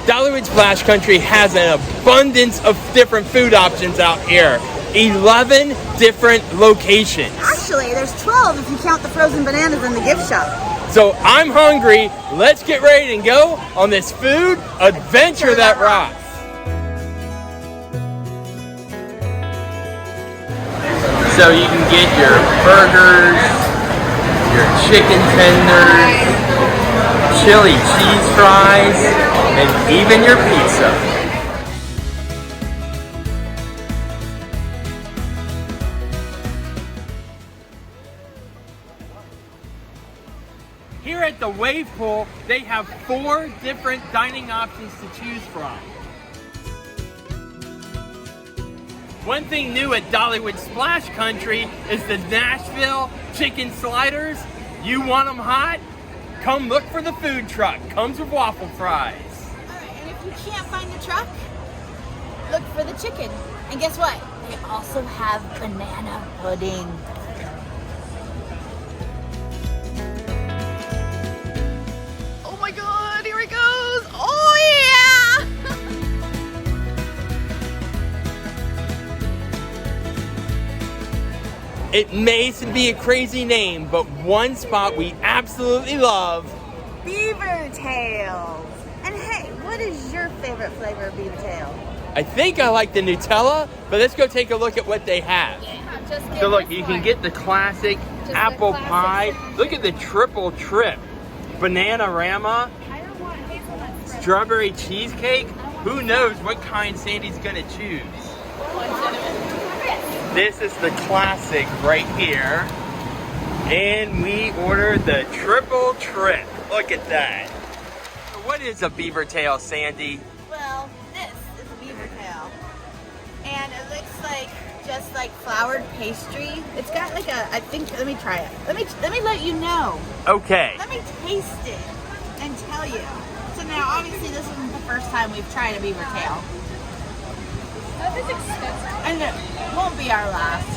Dollywood Splash Country has an abundance of different food options out here. 11 different locations. Actually, there's 12 if you count the frozen bananas in the gift shop. So I'm hungry. Let's get ready and go on this food adventure that rocks. So you can get your burgers, your chicken tenders, chili cheese fries, and even your pizza. Here at the wave pool, they have 4 different dining options to choose from. One thing new at Dollywood Splash Country is the Nashville chicken sliders. You want them hot? Come look for the food truck. Comes with waffle fries. Alright, and if you can't find the truck, look for the chicken. And guess what? They also have banana pudding. Oh my god, here it goes! Oh yeah! It may be a crazy name, but one spot we absolutely love. Beaver Tails. And hey, what is your favorite flavor of Beaver Tail? I think I like the Nutella, but let's go take a look at what they have. Yeah, just get So look, this you one. can get the classic Just apple the pie. classic. Look at the triple trip. Banana-rama, I don't want hazelnut spread. strawberry cheesecake. Who knows what kind Sandy's gonna choose. This is the classic right here. And we ordered the triple trip. Look at that. What is a beaver tail, Sandy? Well, this is a beaver tail. And it looks like just like floured pastry. It's got like a, I think, let me try it. Let me let you know. Okay. Let me taste it and tell you. So now obviously this isn't the first time we've tried a beaver tail. That is expensive. And it won't be our last.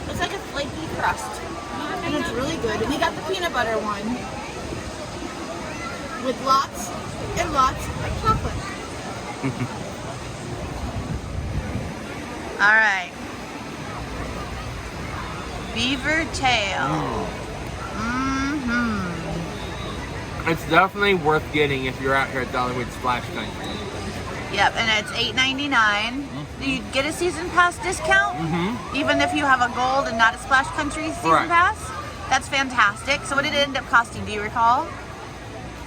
It's like a flaky crust. And it's really good. And we got the peanut butter one with lots and lots of chocolate. All right. Beaver tail. It's definitely worth getting if you're out here at Dollywood Splash Country. Yep, and it's $8.99. You get a season pass discount, even if you have a gold and not a Splash Country season pass. That's fantastic. So what did it end up costing? Do you recall?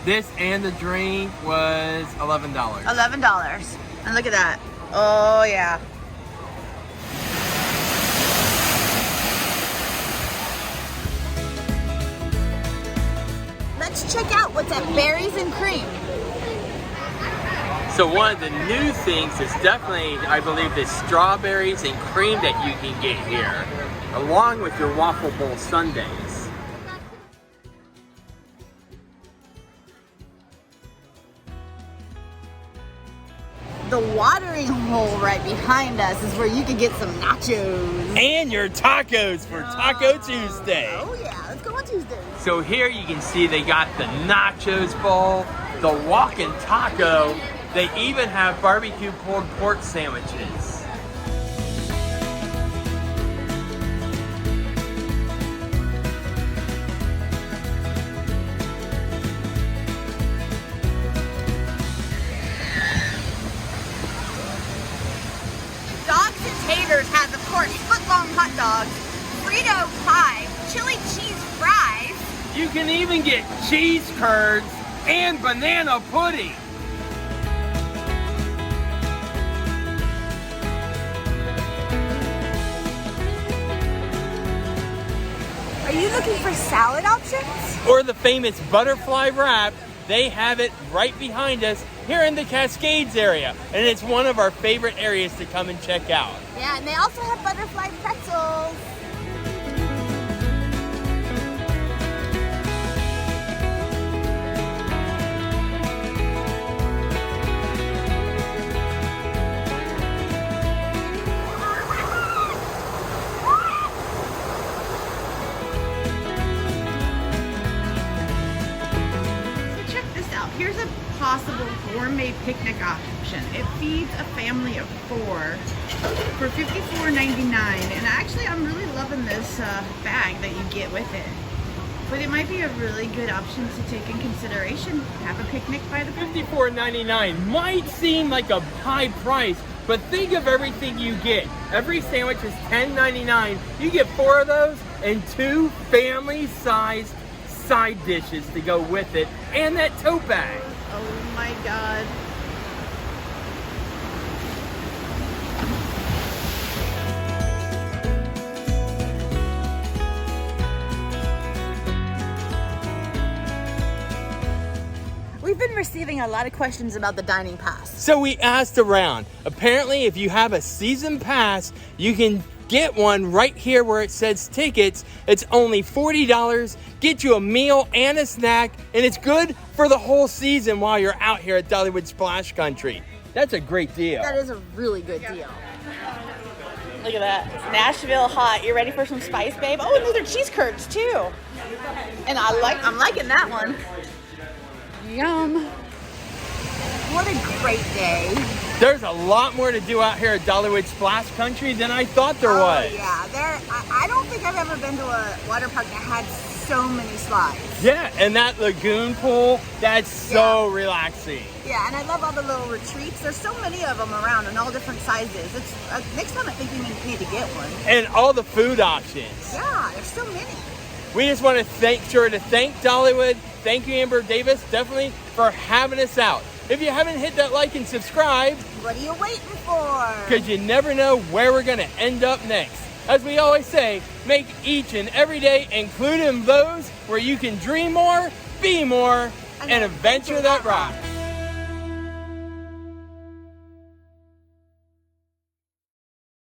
This and the drink was $11. $11. And look at that. Oh yeah. Let's check out what's at Berries and Cream. So one of the new things is definitely, I believe, the strawberries and cream that you can get here, along with your waffle bowl sundaes. The watering hole right behind us is where you can get some nachos. And your tacos for Taco Tuesday. Oh yeah, let's go on Tuesday. So here you can see they got the nachos bowl, the walking taco. They even have barbecue pulled pork sandwiches. Dogs and Taters has, of course, foot-long hot dogs, Frito pie, chili cheese fries. You can even get cheese curds and banana pudding. Are you looking for salad options? Or the famous butterfly wrap. They have it right behind us here in the Cascades area. And it's one of our favorite areas to come and check out. Yeah, and they also have butterfly pretzels. So check this out. picnic option. It feeds a family of 4 for $54.99. And actually, I'm really loving this bag that you get with it. But it might be a really good option to take in consideration. Have a picnic by the pool. $54.99 might seem like a high price, but think of everything you get. Every sandwich is $10.99. You get 4 of those and 2 family-sized side dishes to go with it, and that tote bag. Oh my God. We've been receiving a lot of questions about the dining pass. So we asked around. Apparently, if you have a season pass, you can get one right here where it says tickets. It's only $40, get you a meal and a snack, and it's good for the whole season while you're out here at Dollywood Splash Country. That's a great deal. That is a really good deal. Look at that. It's Nashville hot. You ready for some spice, babe? Oh, and those are cheese curds too. And I'm liking that one. Yum. What a great day. There's a lot more to do out here at Dollywood Splash Country than I thought there was. Oh yeah, I don't think I've ever been to a water park that had so many slides. Yeah, and that lagoon pool, that's so relaxing. Yeah, and I love all the little retreats. There's so many of them around in all different sizes. It's next time I think you need to get one. And all the food options. Yeah, there's so many. We just want to thank Dollywood. Thank you, Amber Davis, definitely for having us out. If you haven't hit that like and subscribe, what are you waiting for? Because you never know where we're going to end up next. As we always say, make each and every day, including those where you can dream more, be more, and adventure that rocks.